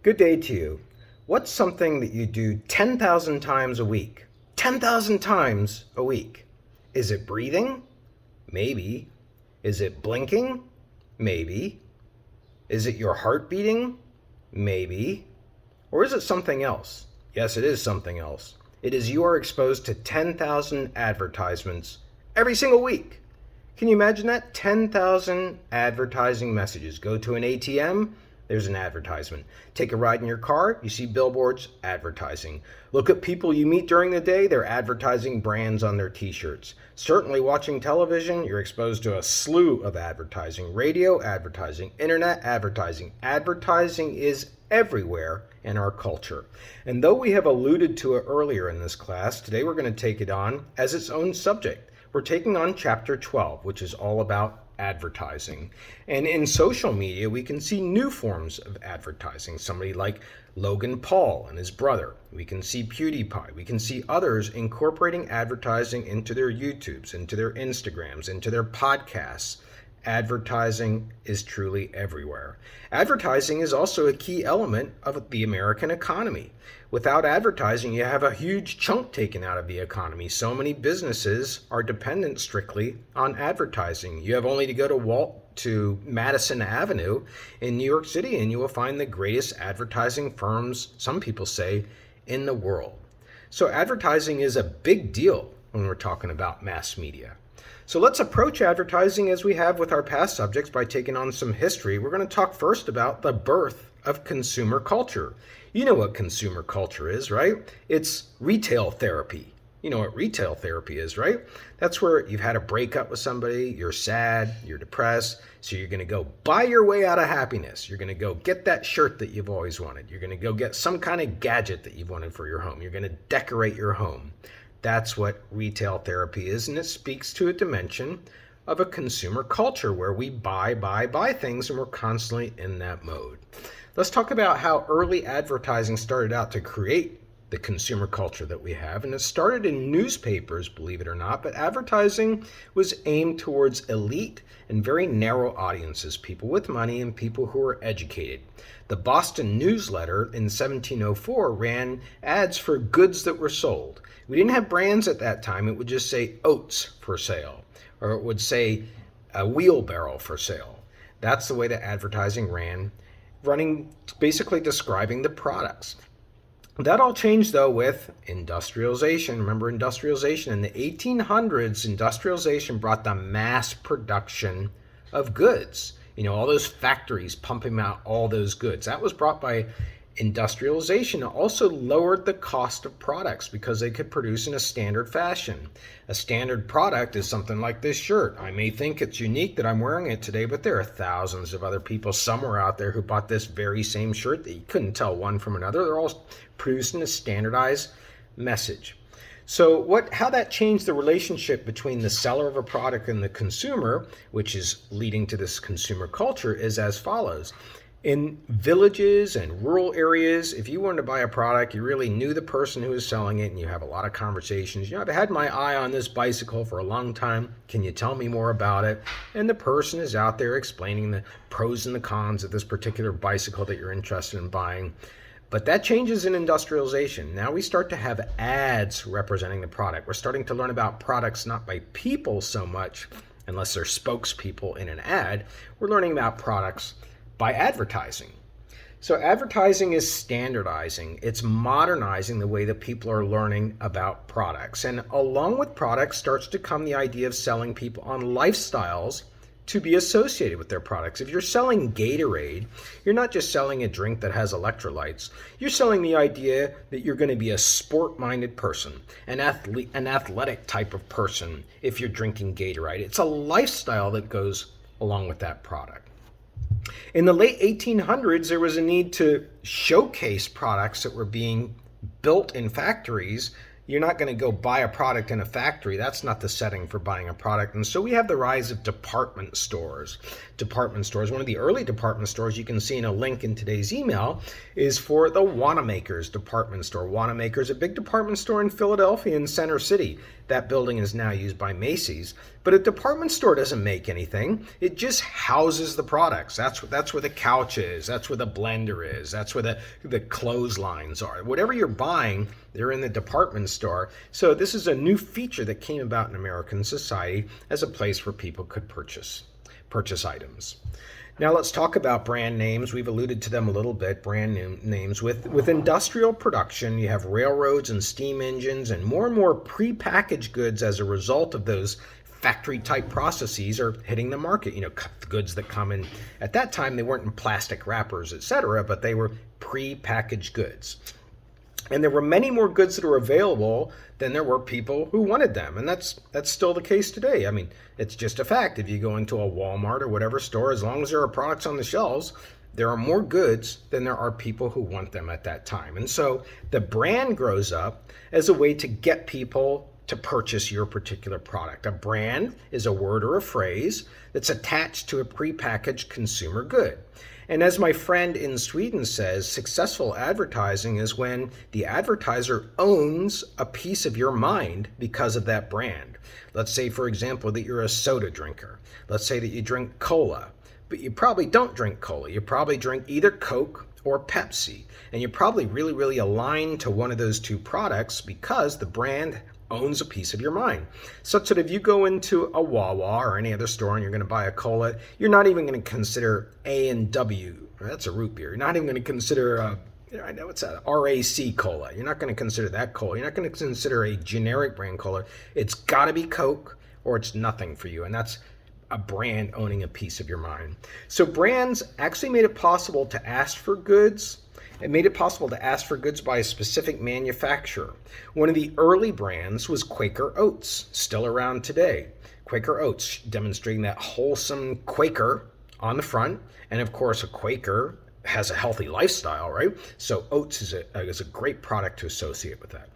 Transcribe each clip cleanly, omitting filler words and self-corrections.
Good day to you. What's something that you do 10,000 times a week? 10,000 times a week. Is it breathing? Maybe. Is it blinking? Maybe. Is it your heart beating? Maybe. Or is it something else? Yes, it is something else. It is you are exposed to 10,000 advertisements every single week. Can you imagine that? 10,000 advertising messages. Go to an ATM, there's an advertisement. Take a ride in your car, you see billboards, advertising. Look at people you meet during the day, they're advertising brands on their t-shirts. Certainly watching television, you're exposed to a slew of advertising. Radio advertising, internet advertising. Advertising is everywhere in our culture. And though we have alluded to it earlier in this class, today we're going to take it on as its own subject. We're taking on chapter 12, which is all about advertising. And in social media, we can see new forms of advertising. Somebody like Logan Paul and his brother. We can see PewDiePie. We can see others incorporating advertising into their YouTubes, into their Instagrams, into their podcasts. Advertising is truly everywhere. Advertising is also a key element of the American economy. Without advertising, you have a huge chunk taken out of the economy. So many businesses are dependent strictly on advertising. You have only to go to Madison Avenue in New York City and you will find the greatest advertising firms, some people say, in the world. So advertising is a big deal when we're talking about mass media. So let's approach advertising as we have with our past subjects by taking on some history. We're going to talk first about the birth of consumer culture. You know what consumer culture is, right? It's retail therapy. You know what retail therapy is, right? That's where you've had a breakup with somebody, you're sad, you're depressed, so you're going to go buy your way out of happiness. You're going to go get that shirt that you've always wanted. You're going to go get some kind of gadget that you've wanted for your home. You're going to decorate your home. That's what retail therapy is, and it speaks to a dimension of a consumer culture where we buy things, and we're constantly in that mode. Let's talk about how early advertising started out to create the consumer culture that we have, and it started in newspapers, believe it or not, but advertising was aimed towards elite and very narrow audiences, people with money and people who are educated. The Boston Newsletter in 1704 ran ads for goods that were sold. We didn't have brands at that time. It would just say oats for sale, or it would say a wheelbarrow for sale. That's the way that advertising ran, running, basically describing the products. That all changed, though, with industrialization. Remember industrialization? In the 1800s, industrialization brought the mass production of goods. You know, all those factories pumping out all those goods. That was brought by industrialization. It also lowered the cost of products because they could produce in a standard fashion. A standard product is something like this shirt. I may think it's unique that I'm wearing it today, but there are thousands of other people somewhere out there who bought this very same shirt that you couldn't tell one from another. They're all produced in a standardized message. So how that changed the relationship between the seller of a product and the consumer, which is leading to this consumer culture, is as follows. In villages and rural areas, if you wanted to buy a product, you really knew the person who was selling it and you have a lot of conversations. You know, I've had my eye on this bicycle for a long time. Can you tell me more about it? And the person is out there explaining the pros and the cons of this particular bicycle that you're interested in buying. But that changes in industrialization. Now we start to have ads representing the product. We're starting to learn about products not by people so much, unless they're spokespeople in an ad. We're learning about products by advertising. So advertising is standardizing. It's modernizing the way that people are learning about products. And along with products starts to come the idea of selling people on lifestyles to be associated with their products. If you're selling Gatorade, you're not just selling a drink that has electrolytes. You're selling the idea that you're going to be a sport-minded person, an athletic type of person if you're drinking Gatorade. It's a lifestyle that goes along with that product. In the late 1800s, there was a need to showcase products that were being built in factories. You're not going to go buy a product in a factory. That's not the setting for buying a product. And so we have the rise of department stores. Department stores, one of the early department stores you can see in a link in today's email is for the Wanamaker's department store. Wanamaker's, a big department store in Philadelphia in Center City. That building is now used by Macy's. But a department store doesn't make anything. It just houses the products. That's where the couch is. That's where the blender is. That's where the clotheslines are. Whatever you're buying, they're in the department store. So this is a new feature that came about in American society as a place where people could purchase items. Now let's talk about brand names. We've alluded to them a little bit, names. With industrial production, you have railroads and steam engines and more prepackaged goods as a result of those factory-type processes are hitting the market. Goods that come in, at that time, they weren't in plastic wrappers, etc., but they were prepackaged goods. And there were many more goods that were available than there were people who wanted them. And that's still the case today. I mean, it's just a fact. If you go into a Walmart or whatever store, as long as there are products on the shelves, there are more goods than there are people who want them at that time. And so the brand grows up as a way to get people to purchase your particular product. A brand is a word or a phrase that's attached to a prepackaged consumer good. And as my friend in Sweden says, successful advertising is when the advertiser owns a piece of your mind because of that brand. Let's say, for example, that you're a soda drinker. Let's say that you drink cola, but you probably don't drink cola. You probably drink either Coke or Pepsi. And you're probably really aligned to one of those two products because the brand owns a piece of your mind. Such that if you go into a Wawa or any other store and you're going to buy a cola, you're not even going to consider A&W. That's a root beer. You're not even going to consider, I know it's a RAC cola. You're not going to consider that cola. You're not going to consider a generic brand cola. It's got to be Coke or it's nothing for you. And that's a brand owning a piece of your mind. So brands actually made it possible to ask for goods. It made it possible to ask for goods by a specific manufacturer. One of the early brands was Quaker Oats, still around today. Quaker Oats, demonstrating that wholesome Quaker on the front. And of course, a Quaker has a healthy lifestyle, right? So oats is a great product to associate with that.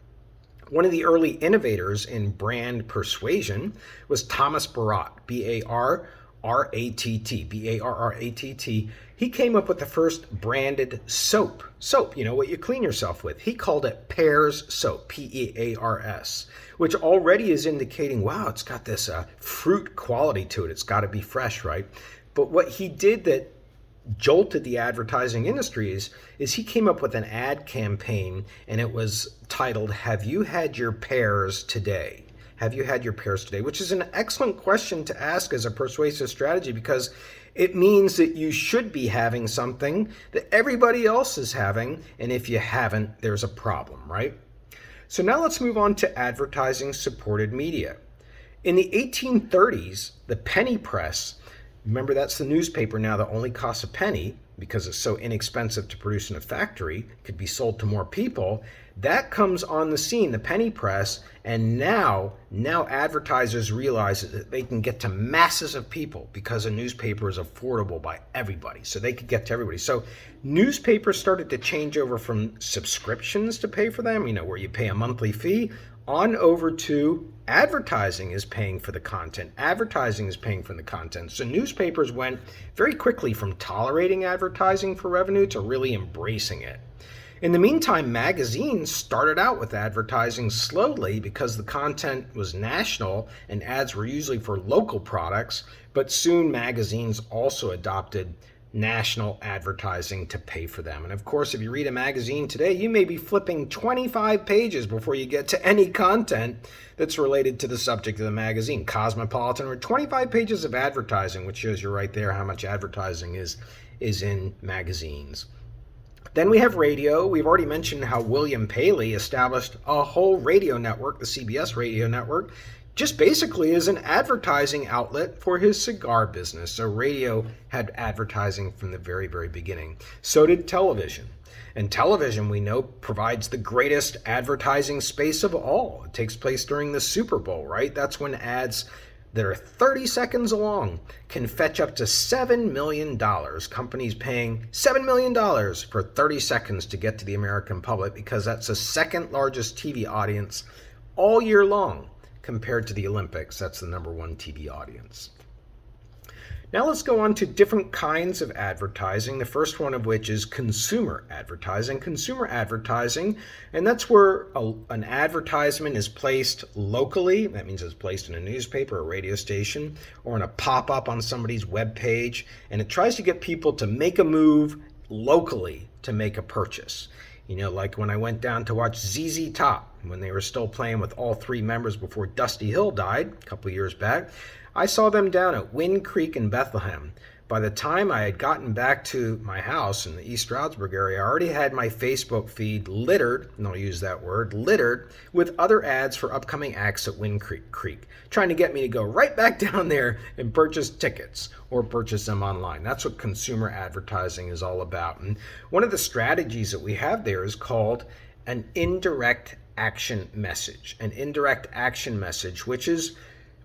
One of the early innovators in brand persuasion was Thomas Barratt, B-A-R-R-A-T-T. He came up with the first branded soap. Soap, what you clean yourself with. He called it Pears Soap, P-E-A-R-S, which already is indicating, wow, it's got this fruit quality to it. It's got to be fresh, right? But what he did that jolted the advertising industry is he came up with an ad campaign, and it was titled, "Have you had your pears today?" Have you had your pears today? Which is an excellent question to ask as a persuasive strategy because it means that you should be having something that everybody else is having, and if you haven't, there's a problem, right? So now let's move on to advertising supported media. In the 1830s, the penny press, remember that's the newspaper now that only costs a penny because it's so inexpensive to produce in a factory, could be sold to more people. That comes on the scene, the penny press, and now advertisers realize that they can get to masses of people because a newspaper is affordable by everybody, so they could get to everybody. So newspapers started to change over from subscriptions to pay for them, where you pay a monthly fee, on over to advertising is paying for the content. Advertising is paying for the content. So newspapers went very quickly from tolerating advertising for revenue to really embracing it. In the meantime, magazines started out with advertising slowly because the content was national and ads were usually for local products, but soon magazines also adopted national advertising to pay for them. And of course, if you read a magazine today, you may be flipping 25 pages before you get to any content that's related to the subject of the magazine. Cosmopolitan, or 25 pages of advertising, which shows you right there how much advertising is in magazines. Then we have radio. We've already mentioned how William Paley established a whole radio network, the CBS radio network, just basically as an advertising outlet for his cigar business. So radio had advertising from the very, very beginning. So did television. And television, we know, provides the greatest advertising space of all. It takes place during the Super Bowl, right? That's when ads that are 30 seconds long can fetch up to $7 million. Companies paying $7 million for 30 seconds to get to the American public because that's the second largest TV audience all year long compared to the Olympics. That's the number one TV audience. Now let's go on to different kinds of advertising. The first one of which is consumer advertising. Consumer advertising, and that's where an advertisement is placed locally. That means it's placed in a newspaper, a radio station, or in a pop-up on somebody's web page, and it tries to get people to make a move locally to make a purchase. You know, like when I went down to watch ZZ Top, when they were still playing with all three members before Dusty Hill died a couple years back, I saw them down at Wind Creek in Bethlehem. By the time I had gotten back to my house in the East Stroudsburg area, I already had my Facebook feed littered, and I'll use that word, littered, with other ads for upcoming acts at Wind Creek, trying to get me to go right back down there and purchase tickets or purchase them online. That's what consumer advertising is all about. And one of the strategies that we have there is called an indirect action message. An indirect action message, which is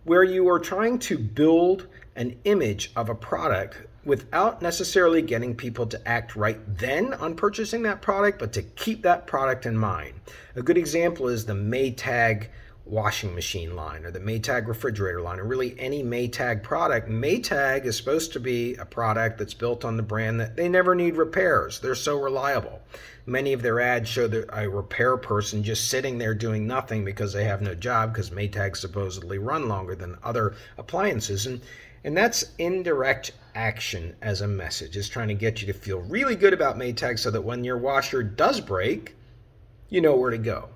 where you are trying to build an image of a product without necessarily getting people to act right then on purchasing that product, but to keep that product in mind. A good example is the Maytag washing machine line or the Maytag refrigerator line, or really any Maytag product. Maytag is supposed to be a product that's built on the brand that they never need repairs. They're so reliable. Many of their ads show a repair person just sitting there doing nothing because they have no job, because Maytags supposedly run longer than other appliances. And that's indirect action as a message. It's trying to get you to feel really good about Maytag so that when your washer does break, you know where to go.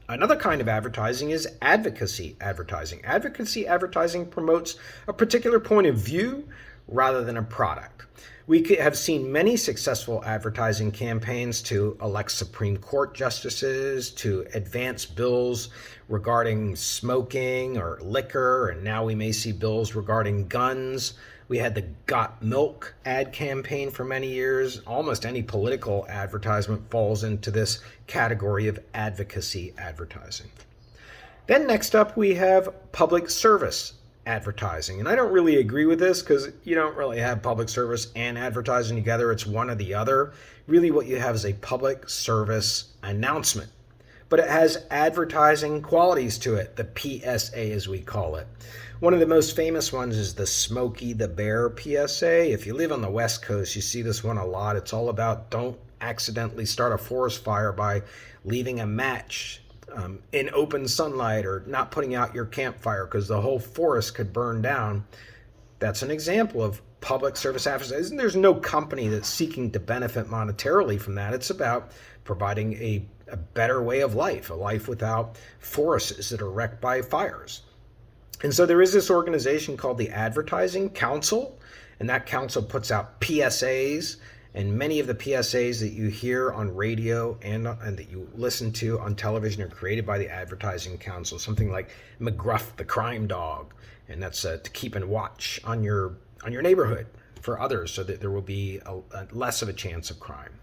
Another kind of advertising is advocacy advertising. Advocacy advertising promotes a particular point of view rather than a product. We have seen many successful advertising campaigns to elect Supreme Court justices, to advance bills regarding smoking or liquor, and now we may see bills regarding guns. We had the Got Milk ad campaign for many years. Almost any political advertisement falls into this category of advocacy advertising. Then next up we have public service advertising. And I don't really agree with this because you don't really have public service and advertising together. It's one or the other. Really what you have is a public service announcement. But it has advertising qualities to it, the PSA as we call it. One of the most famous ones is the Smokey the Bear PSA. If you live on the West Coast, you see this one a lot. It's all about don't accidentally start a forest fire by leaving a match in open sunlight or not putting out your campfire because the whole forest could burn down. That's an example of public service advertising. There's no company that's seeking to benefit monetarily from that. It's about providing a better way of life, a life without forests that are wrecked by fires. And so there is this organization called the Advertising Council, and that council puts out PSAs. And many of the PSAs that you hear on radio and that you listen to on television are created by the Advertising Council. Something like McGruff the Crime Dog, and that's to keep and watch on your neighborhood for others so that there will be less of a chance of crime.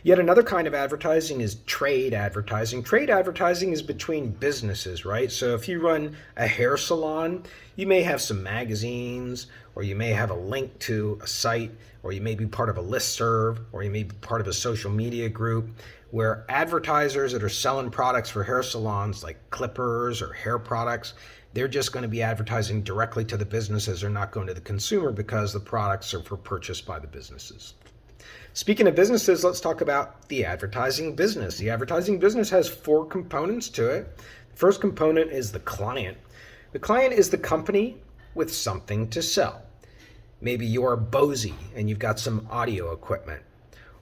Yet another kind of advertising is trade advertising. Trade advertising is between businesses, right? So if you run a hair salon, you may have some magazines, or you may have a link to a site, or you may be part of a listserv, or you may be part of a social media group where advertisers that are selling products for hair salons like clippers or hair products, they're just going to be advertising directly to the businesses. They're not going to the consumer because the products are for purchase by the businesses. Speaking of businesses, let's talk about the advertising business. The advertising business has 4 components to it. The first component is the client. The client is the company with something to sell. Maybe you are Bose and you've got some audio equipment.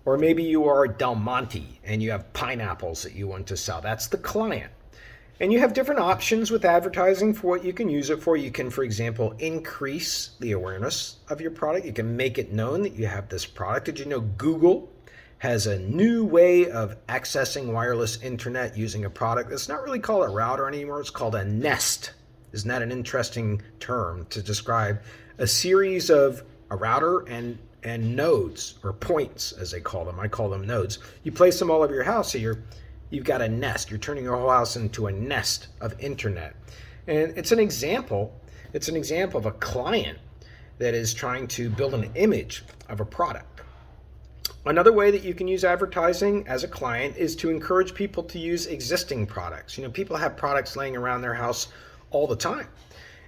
Or maybe you are Del Monte and you have pineapples that you want to sell. That's the client. And you have different options with advertising for what you can use it for. You can, for example, increase the awareness of your product. You can make it known that you have this product. Did you know Google has a new way of accessing wireless internet using a product that's not really called a router anymore? It's called a Nest. Isn't that an interesting term to describe a series of a router and nodes, or points as they call them? I call them nodes. You place them all over your house, so you've got a nest. You're turning your whole house into a nest of internet. And it's an example of a client that is trying to build an image of a product. Another way that you can use advertising as a client is to encourage people to use existing products. You know, people have products laying around their house all the time.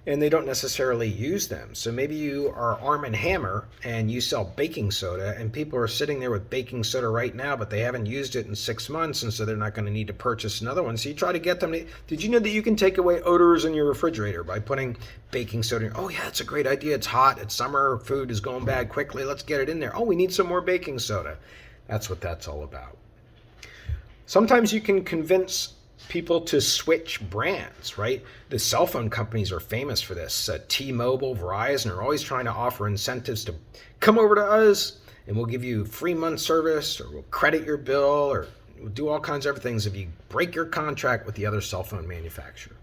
and they don't necessarily use them. So maybe you are Arm& Hammer and you sell baking soda, and people are sitting there with baking soda right now, but they haven't used it in 6 months, and so they're not going to need to purchase another one. So you try to get them to, did you know that you can take away odors in your refrigerator by putting baking soda in? Oh yeah, it's a great idea. It's hot, it's summer, food is going bad quickly, let's get it in there. Oh, we need some more baking soda. That's what that's all about. Sometimes you can convince people to switch brands, right? The cell phone companies are famous for this. T-Mobile, Verizon are always trying to offer incentives to come over to us and we'll give you free month service, or we'll credit your bill, or we'll do all kinds of other things if you break your contract with the other cell phone manufacturer.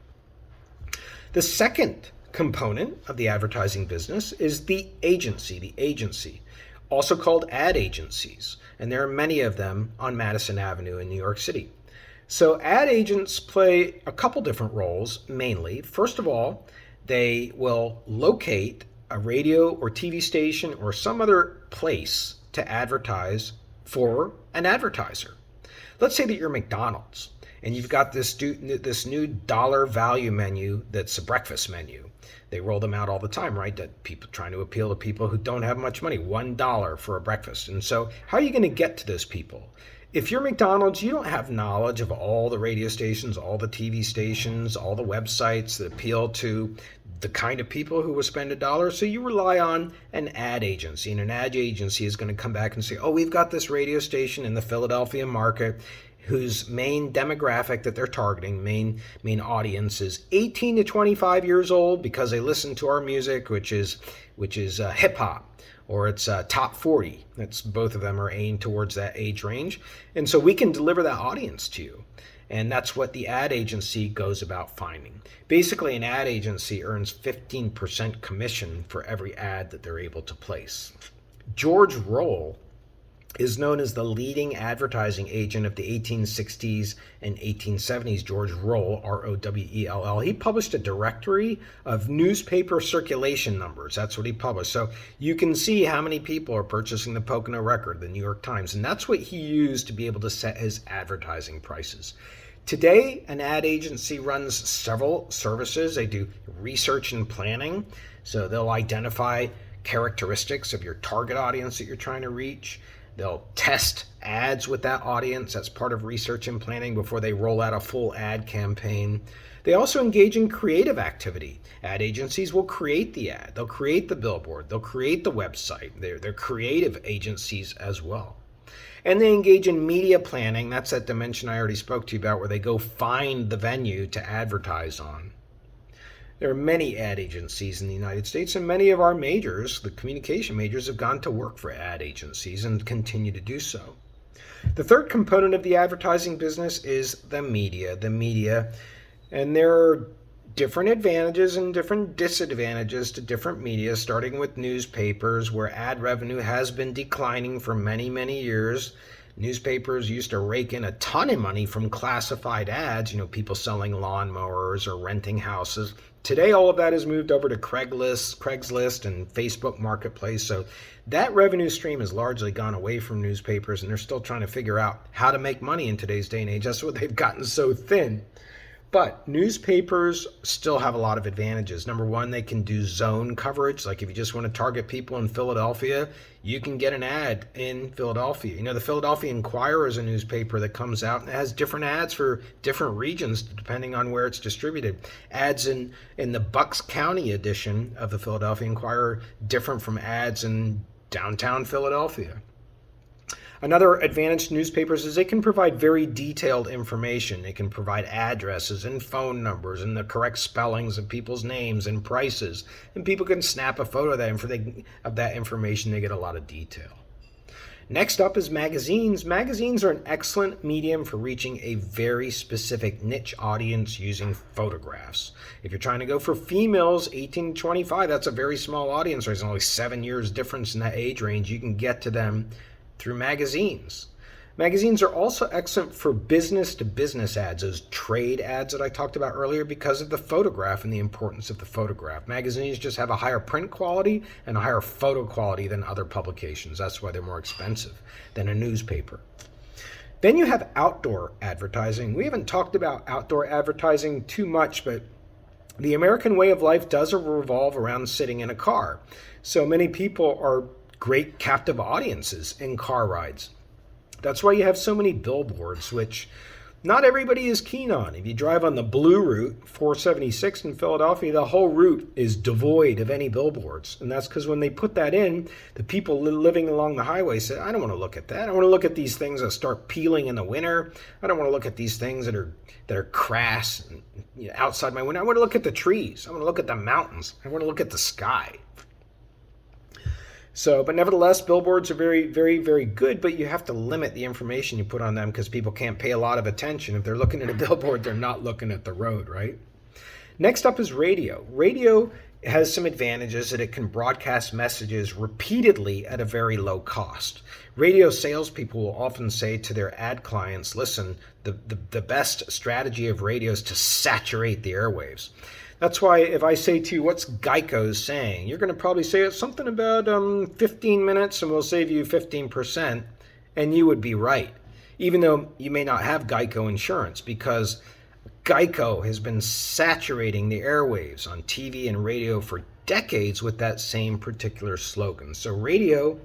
The second component of the advertising business is the agency, also called ad agencies. And there are many of them on Madison Avenue in New York City. So ad agents play a couple different roles, mainly. First of all, they will locate a radio or TV station or some other place to advertise for an advertiser. Let's say that you're McDonald's and you've got this new dollar value menu that's a breakfast menu. They roll them out all the time, right? That people trying to appeal to people who don't have much money, $1 for a breakfast. And so how are you going to get to those people? If you're McDonald's, you don't have knowledge of all the radio stations, all the TV stations, all the websites that appeal to the kind of people who will spend $1. So you rely on an ad agency, and an ad agency is going to come back and say, oh, we've got this radio station in the Philadelphia market whose main demographic that they're targeting, main audience is 18 to 25 years old because they listen to our music, which is hip hop. Or it's top 40. That's both of them are aimed towards that age range. And so we can deliver that audience to you. And that's what the ad agency goes about finding. Basically, an ad agency earns 15% commission for every ad that they're able to place. George Roll is known as the leading advertising agent of the 1860s and 1870s. George Roll, R-O-W-E-L-L. He published a directory of newspaper circulation numbers. That's what he published. So you can see how many people are purchasing the Pocono Record, the New York Times, and that's what he used to be able to set his advertising prices. Today, an ad agency runs several services. They do research and planning. So they'll identify characteristics of your target audience that you're trying to reach. They'll test ads with that audience. That's part of research and planning before they roll out a full ad campaign. They also engage in creative activity. Ad agencies will create the ad. They'll create the billboard. They'll create the website. They're creative agencies as well. And they engage in media planning. That's that dimension I already spoke to you about, where they go find the venue to advertise on. There are many ad agencies in the United States, and many of our majors, the communication majors, have gone to work for ad agencies and continue to do so. The third component of the advertising business is the media. And there are different advantages and different disadvantages to different media, starting with newspapers, where ad revenue has been declining for many, many years. Newspapers used to rake in a ton of money from classified ads, people selling lawnmowers or renting houses. Today, all of that has moved over to Craigslist and Facebook Marketplace. So that revenue stream has largely gone away from newspapers, and they're still trying to figure out how to make money in today's day and age. That's what they've gotten so thin. But newspapers still have a lot of advantages. Number one, they can do zone coverage. Like if you just want to target people in Philadelphia, you can get an ad in Philadelphia. The Philadelphia Inquirer is a newspaper that comes out and has different ads for different regions depending on where it's distributed. Ads in the Bucks County edition of the Philadelphia Inquirer different from ads in downtown Philadelphia. Another advantage to newspapers is they can provide very detailed information. They can provide addresses and phone numbers and the correct spellings of people's names and prices. And people can snap a photo of that information. They get a lot of detail. Next up is magazines. Magazines are an excellent medium for reaching a very specific niche audience using photographs. If you're trying to go for females 18 to 25, that's a very small audience. There's only 7 years difference in that age range. You can get to them through magazines. Magazines are also excellent for business-to-business ads, those trade ads that I talked about earlier, because of the photograph and the importance of the photograph. Magazines just have a higher print quality and a higher photo quality than other publications. That's why they're more expensive than a newspaper. Then you have outdoor advertising. We haven't talked about outdoor advertising too much, but The American way of life does revolve around sitting in a car. So many people are great captive audiences in car rides. That's why you have so many billboards, which not everybody is keen on. If you drive on the Blue Route, 476 in Philadelphia, the whole route is devoid of any billboards. And that's because when they put that in, the people living along the highway say, I don't want to look at that. I want to look at these things that start peeling in the winter. I don't want to look at these things that are crass and, outside my window. I want to look at the trees. I want to look at the mountains. I want to look at the sky. So, but nevertheless, billboards are very, very, very good, but you have to limit the information you put on them because people can't pay a lot of attention. If they're looking at a billboard, they're not looking at the road, right? Next up is radio. Radio has some advantages that it can broadcast messages repeatedly at a very low cost. Radio salespeople will often say to their ad clients, listen, the best strategy of radio is to saturate the airwaves. That's why if I say to you, what's Geico saying? You're going to probably say it's something about 15 minutes and we'll save you 15%. And you would be right, even though you may not have Geico insurance, because Geico has been saturating the airwaves on TV and radio for decades with that same particular slogan. So radio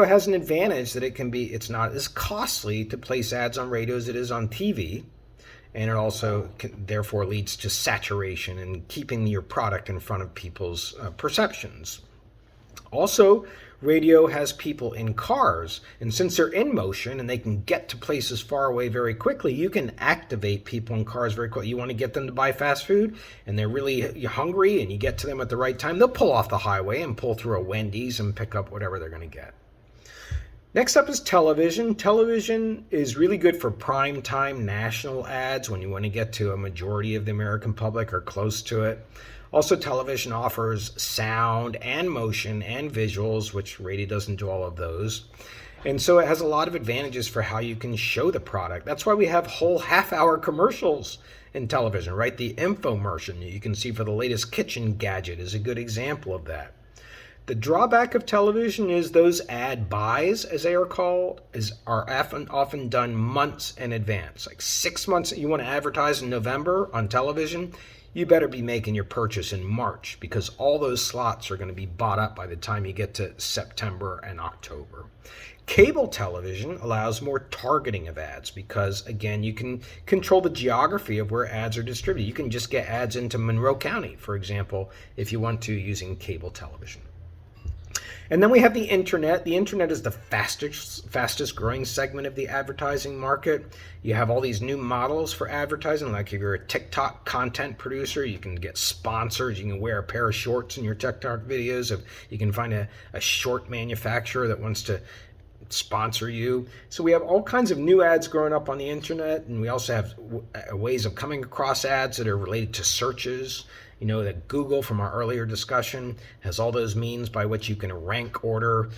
has an advantage that it's not as costly to place ads on radio as it is on TV. And it also therefore leads to saturation and keeping your product in front of people's perceptions. Also, radio has people in cars, and since they're in motion and they can get to places far away very quickly, you can activate people in cars very quickly. You want to get them to buy fast food, and they're really hungry, and you get to them at the right time, they'll pull off the highway and pull through a Wendy's and pick up whatever they're going to get. Next up is television. Television is really good for prime time national ads when you want to get to a majority of the American public or close to it. Also, television offers sound and motion and visuals, which radio doesn't do all of those. And so it has a lot of advantages for how you can show the product. That's why we have whole half-hour commercials in television, right? The infomercial you can see for the latest kitchen gadget is a good example of that. The drawback of television is those ad buys, as they are called, are often done months in advance. Like 6 months, you want to advertise in November on television, you better be making your purchase in March because all those slots are going to be bought up by the time you get to September and October. Cable television allows more targeting of ads because, again, you can control the geography of where ads are distributed. You can just get ads into Monroe County, for example, if you want to, using cable television. And then we have the internet. The internet is the fastest growing segment of the advertising market. You have all these new models for advertising. Like if you're a TikTok content producer, you can get sponsors. You can wear a pair of shorts in your TikTok videos. If you can find a short manufacturer that wants to sponsor you. So we have all kinds of new ads growing up on the internet, and we also have ways of coming across ads that are related to searches. You know that Google, from our earlier discussion, has all those means by which you can rank order,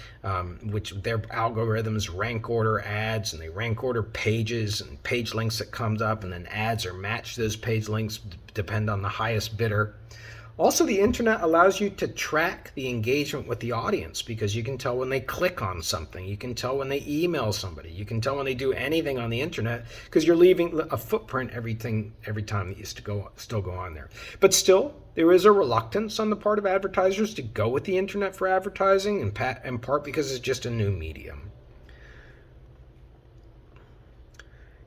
which their algorithms rank order ads, and they rank order pages and page links that comes up, and then ads are matched to those page links, depend on the highest bidder. Also, the internet allows you to track the engagement with the audience because you can tell when they click on something. You can tell when they email somebody. You can tell when they do anything on the internet because you're leaving a footprint every time that you still go on there. But still, there is a reluctance on the part of advertisers to go with the internet for advertising, in part because it's just a new medium.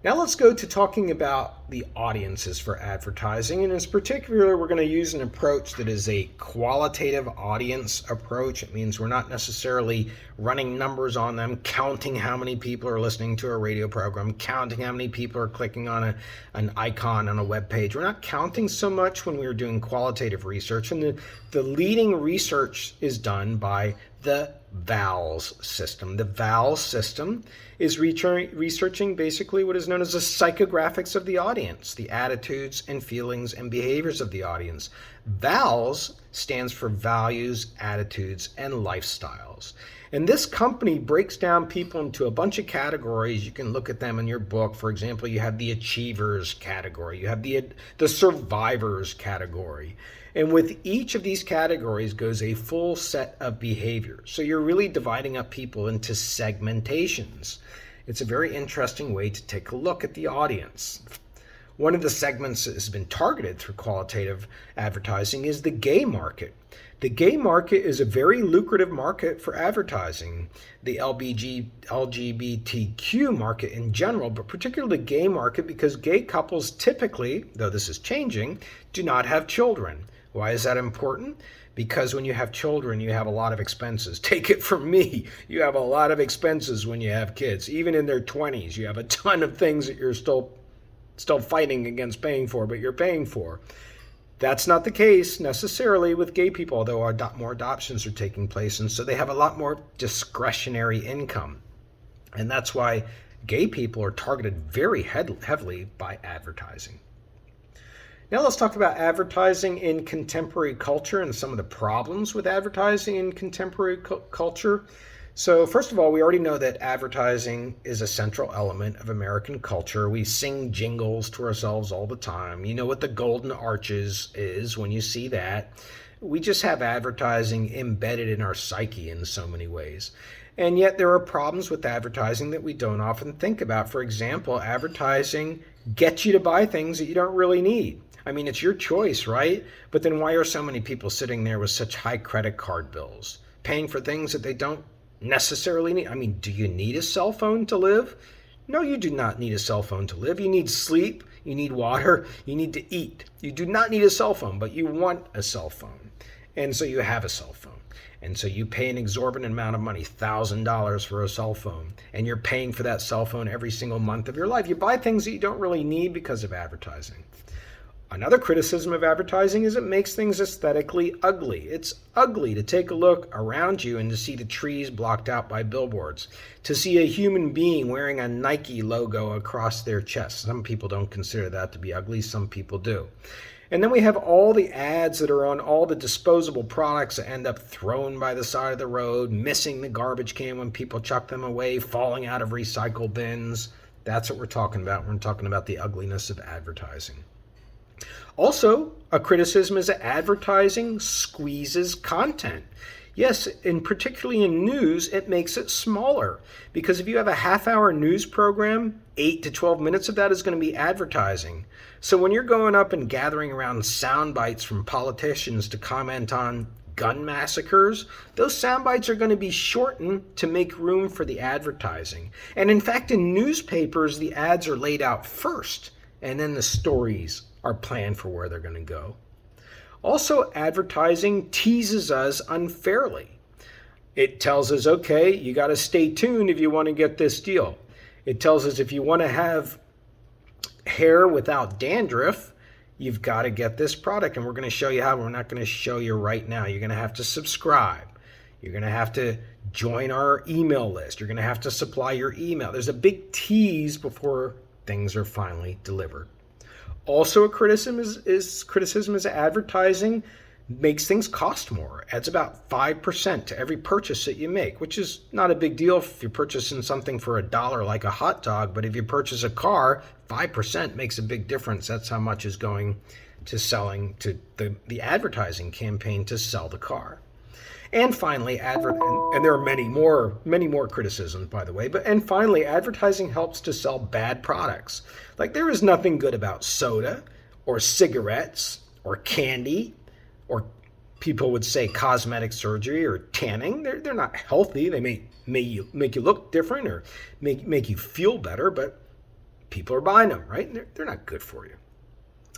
Now let's go to talking about the audiences for advertising, and in particular we're going to use an approach that is a qualitative audience approach. It means we're not necessarily running numbers on them, counting how many people are listening to a radio program, counting how many people are clicking on an icon on a web page. We're not counting so much when we're doing qualitative research, and the leading research is done by the VALS system. The VALS system is researching basically what is known as the psychographics of the audience, the attitudes and feelings and behaviors of the audience. VALS stands for values, attitudes, and lifestyles. And this company breaks down people into a bunch of categories. You can look at them in your book. For example, you have the achievers category. You have the survivors category. And with each of these categories goes a full set of behaviors. So you're really dividing up people into segmentations. It's a very interesting way to take a look at the audience. One of the segments that has been targeted through qualitative advertising is the gay market. The gay market is a very lucrative market for advertising. The LGBTQ market in general, but particularly the gay market, because gay couples typically, though this is changing, do not have children. Why is that important? Because when you have children, you have a lot of expenses. Take it from me. You have a lot of expenses when you have kids. Even in their 20s, you have a ton of things that you're still fighting against paying for, but you're paying for. That's not the case necessarily with gay people, although more adoptions are taking place, and so they have a lot more discretionary income. And that's why gay people are targeted very heavily by advertising. Now let's talk about advertising in contemporary culture and some of the problems with advertising in contemporary culture. So first of all, we already know that advertising is a central element of American culture. We sing jingles to ourselves all the time. You know what the golden arches is when you see that. We just have advertising embedded in our psyche in so many ways. And yet there are problems with advertising that we don't often think about. For example, advertising gets you to buy things that you don't really need. I mean, it's your choice, right? But then why are so many people sitting there with such high credit card bills, paying for things that they don't necessarily need? I mean, do you need a cell phone to live? No, you do not need a cell phone to live. You need sleep, you need water, you need to eat. You do not need a cell phone, but you want a cell phone. And so you have a cell phone. And so you pay an exorbitant amount of money, $1,000 for a cell phone, and you're paying for that cell phone every single month of your life. You buy things that you don't really need because of advertising. Another criticism of advertising is it makes things aesthetically ugly. It's ugly to take a look around you and to see the trees blocked out by billboards, to see a human being wearing a Nike logo across their chest. Some people don't consider that to be ugly, some people do. And then we have all the ads that are on all the disposable products that end up thrown by the side of the road, missing the garbage can when people chuck them away, falling out of recycle bins. That's what we're talking about. We're talking about the ugliness of advertising. Also, a criticism is that advertising squeezes content. Yes, and particularly in news, it makes it smaller. Because if you have a half-hour news program, 8 to 12 minutes of that is going to be advertising. So when you're going up and gathering around sound bites from politicians to comment on gun massacres, those sound bites are going to be shortened to make room for the advertising. And in fact, in newspapers, the ads are laid out first, and then the stories are planned for where they're going to go. Also, advertising teases us unfairly. It tells us, okay, you got to stay tuned if you want to get this deal. It tells us if you want to have hair without dandruff, you've got to get this product, and we're going to show you how. We're not going to show you right now. You're going to have to subscribe. You're going to have to join our email list. You're going to have to supply your email. There's a big tease before things are finally delivered. Also, a criticism is advertising makes things cost more. Adds about 5% to every purchase that you make, which is not a big deal if you're purchasing something for $1 like a hot dog. But if you purchase a car, 5% makes a big difference. That's how much is going to selling to the advertising campaign to sell the car. And finally, and there are many more criticisms, by the way, and finally, advertising helps to sell bad products. Like, there is nothing good about soda or cigarettes or candy, or people would say cosmetic surgery or tanning. They're not healthy. They may make you look different or make you feel better, but people are buying them, right? They're not good for you.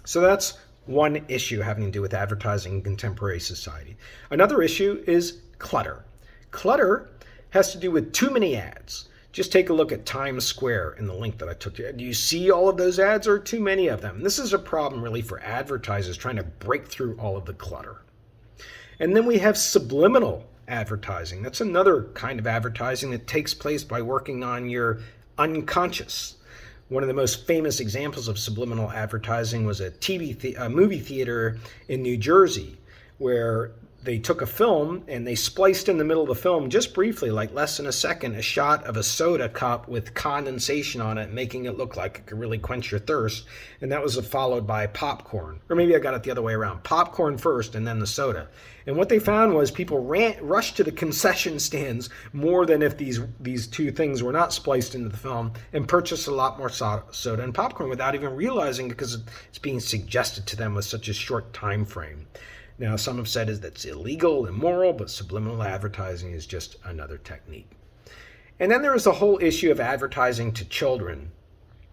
So that's one issue having to do with advertising in contemporary society. Another issue is clutter. Clutter has to do with too many ads. Just take a look at Times Square in the link that I took you. Do you see all of those ads, or too many of them? This is a problem really for advertisers trying to break through all of the clutter. And then we have subliminal advertising. That's another kind of advertising that takes place by working on your unconscious. One of the most famous examples of subliminal advertising was a movie theater in New Jersey, where they took a film and they spliced in the middle of the film, just briefly, like less than a second, a shot of a soda cup with condensation on it, making it look like it could really quench your thirst. And that was followed by popcorn. Or maybe I got it the other way around. Popcorn first and then the soda. And what they found was people rushed to the concession stands more than if these two things were not spliced into the film, and purchased a lot more soda and popcorn without even realizing it, because it's being suggested to them with such a short time frame. Now, some have said that's illegal, immoral, but subliminal advertising is just another technique. And then there is the whole issue of advertising to children.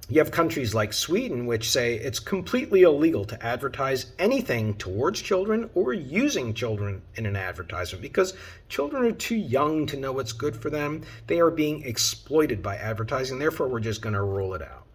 You have countries like Sweden which say it's completely illegal to advertise anything towards children or using children in an advertisement, because children are too young to know what's good for them. They are being exploited by advertising. Therefore, we're just going to rule it out.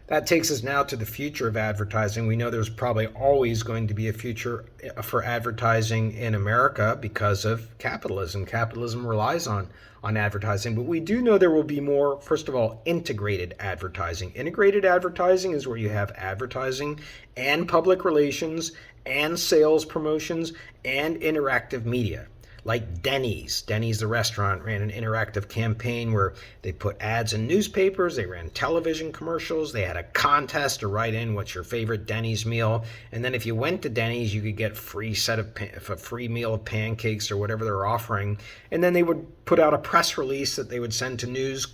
That takes us now to the future of advertising. We know there's probably always going to be a future for advertising in America because of capitalism. Capitalism relies on advertising, but we do know there will be more, first of all, integrated advertising. Integrated advertising is where you have advertising and public relations and sales promotions and interactive media. Like Denny's. Denny's, the restaurant, ran an interactive campaign where they put ads in newspapers, they ran television commercials, they had a contest to write in what's your favorite Denny's meal, and then if you went to Denny's, you could get a free meal of pancakes or whatever they're offering, and then they would put out a press release that they would send to news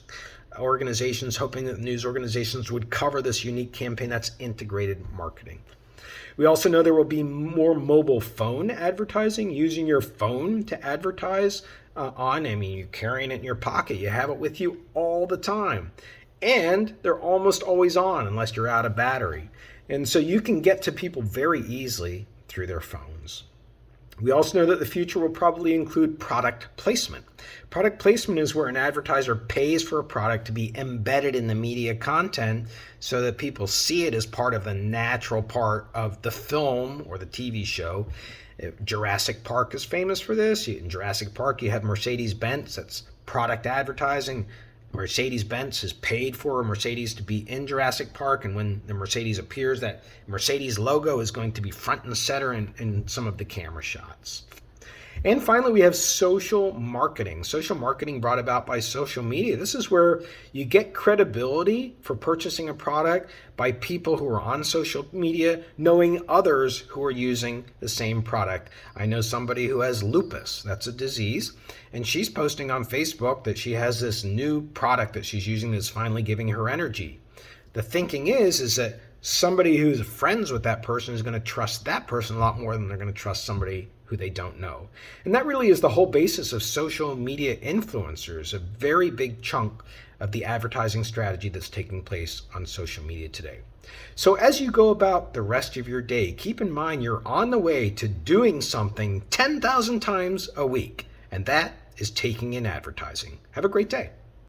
organizations, hoping that news organizations would cover this unique campaign. That's integrated marketing. We also know there will be more mobile phone advertising, using your phone to advertise you're carrying it in your pocket. You have it with you all the time. And they're almost always on unless you're out of battery. And so you can get to people very easily through their phones. We also know that the future will probably include product placement. Product placement is where an advertiser pays for a product to be embedded in the media content so that people see it as part of the natural part of the film or the TV show. Jurassic Park is famous for this. In Jurassic Park, you have Mercedes-Benz. That's product advertising. Mercedes-Benz has paid for a Mercedes to be in Jurassic Park, and when the Mercedes appears, that Mercedes logo is going to be front and center in some of the camera shots. And finally, we have social marketing. Social marketing brought about by social media. This is where you get credibility for purchasing a product by people who are on social media knowing others who are using the same product. I know somebody who has lupus. That's a disease. And she's posting on Facebook that she has this new product that she's using that's finally giving her energy. The thinking is that somebody who's friends with that person is going to trust that person a lot more than they're going to trust somebody who they don't know. And that really is the whole basis of social media influencers, a very big chunk of the advertising strategy that's taking place on social media today. So as you go about the rest of your day, keep in mind you're on the way to doing something 10,000 times a week, and that is taking in advertising. Have a great day.